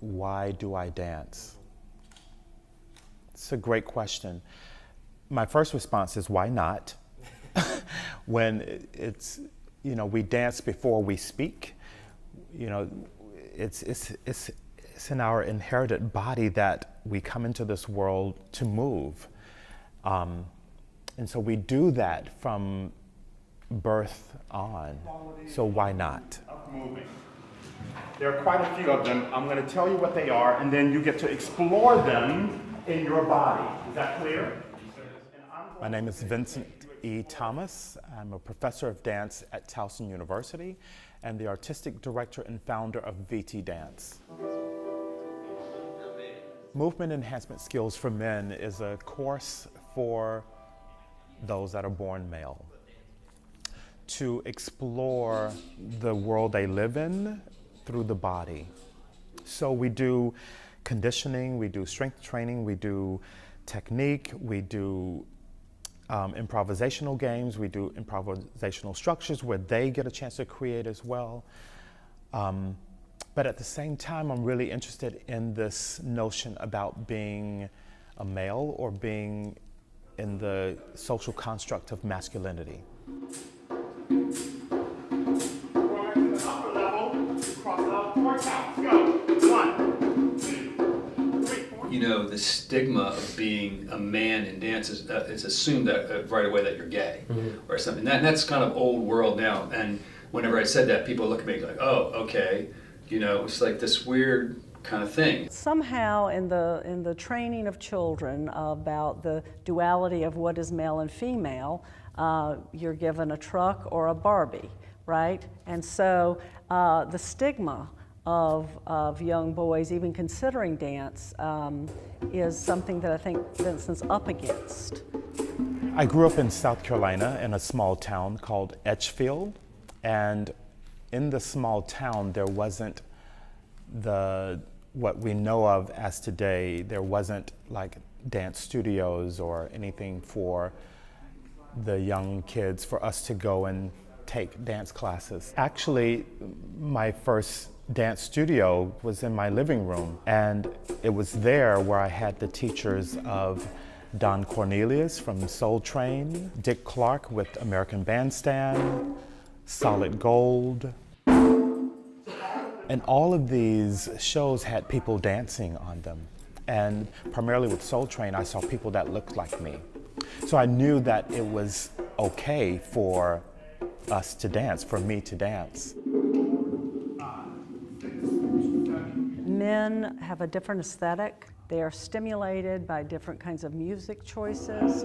why do I dance? It's a great question. My first response is, why not? When it's, we dance before we speak. It's in our inherited body that we come into this world to move. And so we do that from birth on. So why not? Moving. There are quite a few of them. I'm going to tell you what they are, and then you get to explore them in your body. Is that clear? My name is Vincent E. Thomas. I'm a professor of dance at Towson University and the artistic director and founder of VT Dance. Movement Enhancement Skills for Men is a course for those that are born male to explore the world they live in through the body. So we do conditioning, we do strength training, we do technique, we do improvisational games, we do improvisational structures where they get a chance to create as well. But at the same time, I'm really interested in this notion about being a male or being in the social construct of masculinity. The stigma of being a man in dance is assumed that right away that you're gay or something. That's kind of old world now. And whenever I said that, people look at me like, oh, okay. It's like this weird kind of thing. Somehow in the training of children about the duality of what is male and female, you're given a truck or a Barbie, right? And so the stigma of young boys even considering dance is something that I think Vincent's up against. I grew up in South Carolina in a small town called Edgefield, and in the small town there wasn't what we know of as today. There wasn't like dance studios or anything for the young kids for us to go and take dance classes. Actually, my first dance studio was in my living room, and it was there where I had the teachers of Don Cornelius from Soul Train, Dick Clark with American Bandstand, Solid Gold. And all of these shows had people dancing on them. And primarily with Soul Train, I saw people that looked like me. So I knew that it was okay for us to dance, for me to dance. Men have a different aesthetic. They are stimulated by different kinds of music choices.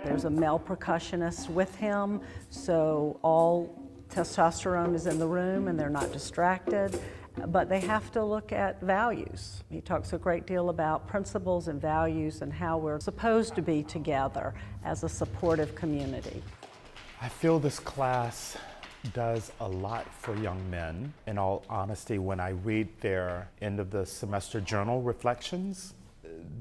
There's a male percussionist with him, so all testosterone is in the room and they're not distracted. But they have to look at values. He talks a great deal about principles and values and how we're supposed to be together as a supportive community. I feel this class does a lot for young men. In all honesty, when I read their end of the semester journal reflections,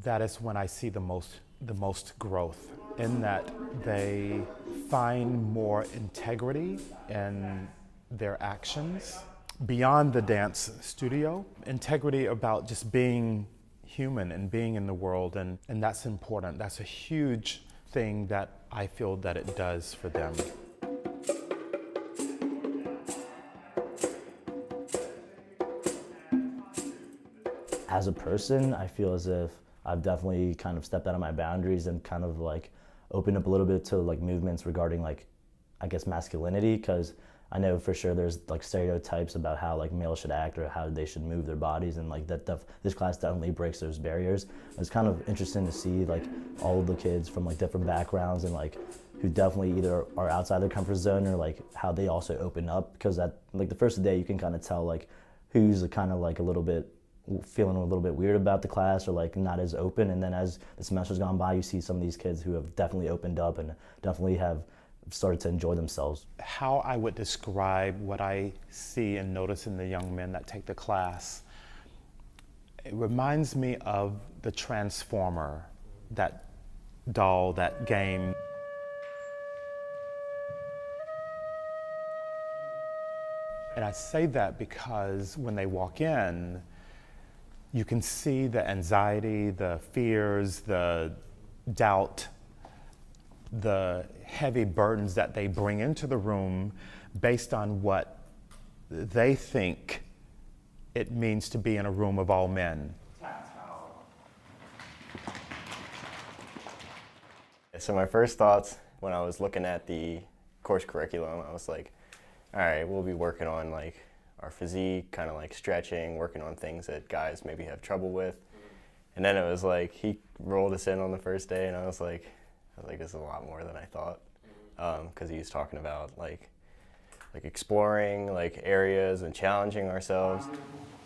that is when I see the most growth, in that they find more integrity in their actions beyond the dance studio. Integrity about just being human and being in the world, and that's important. That's a huge thing that I feel that it does for them. As a person, I feel as if I've definitely kind of stepped out of my boundaries and kind of like opened up a little bit to like movements regarding like, I guess, masculinity, because I know for sure there's like stereotypes about how like males should act or how they should move their bodies, and like this class definitely breaks those barriers. It's kind of interesting to see like all of the kids from like different backgrounds and like who definitely either are outside their comfort zone or like how they also open up, because at like the first day you can kind of tell like who's kind of like a little bit feeling a little bit weird about the class or like not as open, and then as the semester's gone by you see some of these kids who have definitely opened up and definitely have started to enjoy themselves. How I would describe what I see and notice in the young men that take the class, it reminds me of the Transformer, that doll, that game. And I say that because when they walk in, you can see the anxiety, the fears, the doubt, the heavy burdens that they bring into the room based on what they think it means to be in a room of all men. So my first thoughts when I was looking at the course curriculum, I was like, all right, we'll be working on like our physique, kind of like stretching, working on things that guys maybe have trouble with. And then it was like, he rolled us in on the first day, and I was like, this is a lot more than I thought. Because he was talking about like exploring like areas and challenging ourselves.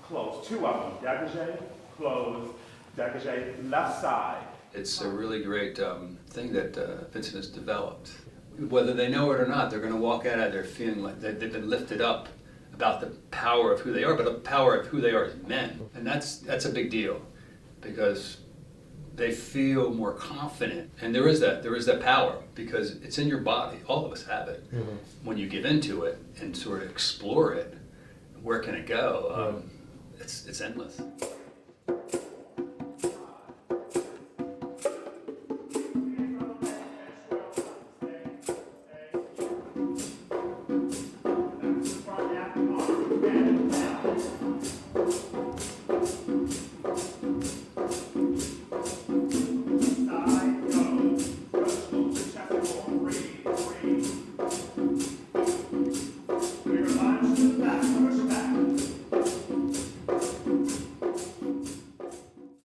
Close, two of them, dégagé, close, dégagé, left side. It's a really great thing that Vincent has developed. Whether they know it or not, they're going to walk out of there feeling like they've been lifted up about the power of who they are, but the power of who they are as men. And that's a big deal, because they feel more confident. And there is that power, because it's in your body. All of us have it. Mm-hmm. When you give into it and sort of explore it, where can it go? It's endless.